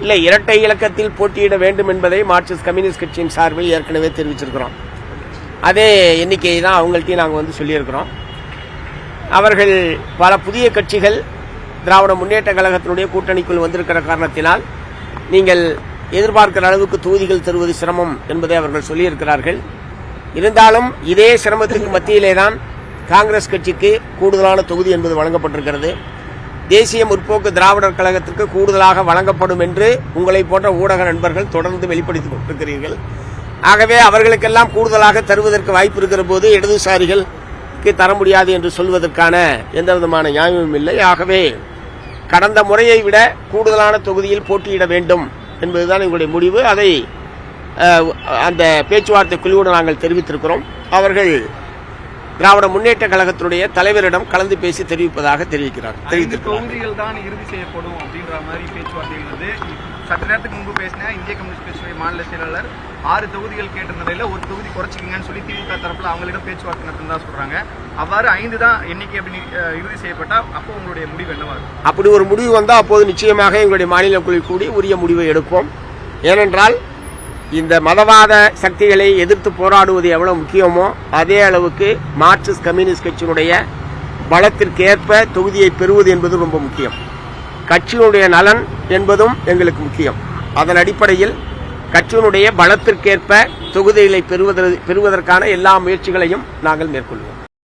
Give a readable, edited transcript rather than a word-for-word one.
இல்லை, இரட்டை இலக்கத்தில் போட்டியிட வேண்டும் என்பதை மார்க்சிஸ்ட் கம்யூனிஸ்ட் கட்சியின் சார்பில் ஏற்கனவே தெரிவிச்சிருக்கிறோம். அதே எண்ணிக்கையை தான் அவங்கள்ட்டையும் நாங்கள் சொல்லியிருக்கிறோம். அவர்கள் பல புதிய கட்சிகள் திராவிட முன்னேற்ற கழகத்தினுடைய கூட்டணிக்குள் வந்திருக்கிற காரணத்தினால் நீங்கள் எதிர்பார்க்கிற அளவுக்கு தொகுதிகள் தருவது சிரமம் என்பதை அவர்கள் சொல்லியிருக்கிறார்கள். இருந்தாலும் இதே சிரமத்துக்கு மத்தியிலே தான் காங்கிரஸ் கட்சிக்கு கூடுதலான தொகுதி என்பது வழங்கப்பட்டிருக்கிறது. தேசிய முற்போக்கு திராவிடர் கழகத்திற்கு கூடுதலாக வழங்கப்படும் என்று உங்களை போன்ற ஊடக நண்பர்கள் தொடர்ந்து வெளிப்படுத்திக் கொண்டிருக்கிறீர்கள். ஆகவே அவர்களுக்கெல்லாம் கூடுதலாக தருவதற்கு வாய்ப்பு இருக்கிற போது இடதுசாரிகளுக்கு தர முடியாது என்று சொல்வதற்கான எந்த விதமான நியாயமும் இல்லை. ஆகவே கடந்த முறையை விட கூடுதலான தொகுதியில் போட்டியிட வேண்டும் என்பதுதான் எங்களுடைய முடிவு. அதை அந்த பேச்சுவார்த்தை குழுவோடு நாங்கள் தெரிவித்திருக்கிறோம். அவர்கள் திராவிட முன்னேற்ற கழகத்தினுடைய தலைவரிடம் கலந்து பேசி தெரிவிப்பதாக தெரிவித்திருக்கிறார்கள். தொகுதிகள் தான் இறுதி செய்யப்படும் அப்படின்ற மாதிரி பேச்சுவார்த்தைகள் வந்து சற்று நேரத்துக்கு முன்பு பேசின இந்திய கம்யூனிஸ்ட் கட்சியுடைய மாநில செயலாளர் 6 தொகுதிகள் கேட்ட நிலையில ஒரு தொகுதி குறைச்சிக்கங்கன்னு சொல்லி திமுக தரப்புல அவங்களிடம் பேச்சுவார்த்தை நடத்தினதா சொல்றாங்க. அவ்வாறு 5 தான் எண்ணிக்கை அப்படி இறுதி செய்யப்பட்டா அப்போ உங்களுடைய முடிவு என்னவா இருக்கும்? அப்படி ஒரு முடிவு வந்தால் அப்போது நிச்சயமாக எங்களுடைய மாநில குழு கூடி உரிய முடிவை எடுப்போம். ஏனென்றால் இந்த மதவாத சக்திகளை எதிர்த்து போராடுவது எவ்வளவு முக்கியமோ அதே அளவுக்கு மார்க்சிஸ்ட் கம்யூனிஸ்ட் கட்சியினுடைய பலத்திற்கு ஏற்ப தொகுதியை பெறுவது என்பது ரொம்ப முக்கியம். கட்சியினுடைய நலன் என்பதும் எங்களுக்கு முக்கியம். அதன் அடிப்படையில் கட்சியினுடைய பலத்திற்கேற்ப தொகுதிகளை பெறுவதற்கான எல்லா முயற்சிகளையும் நாங்கள் மேற்கொள்வோம்.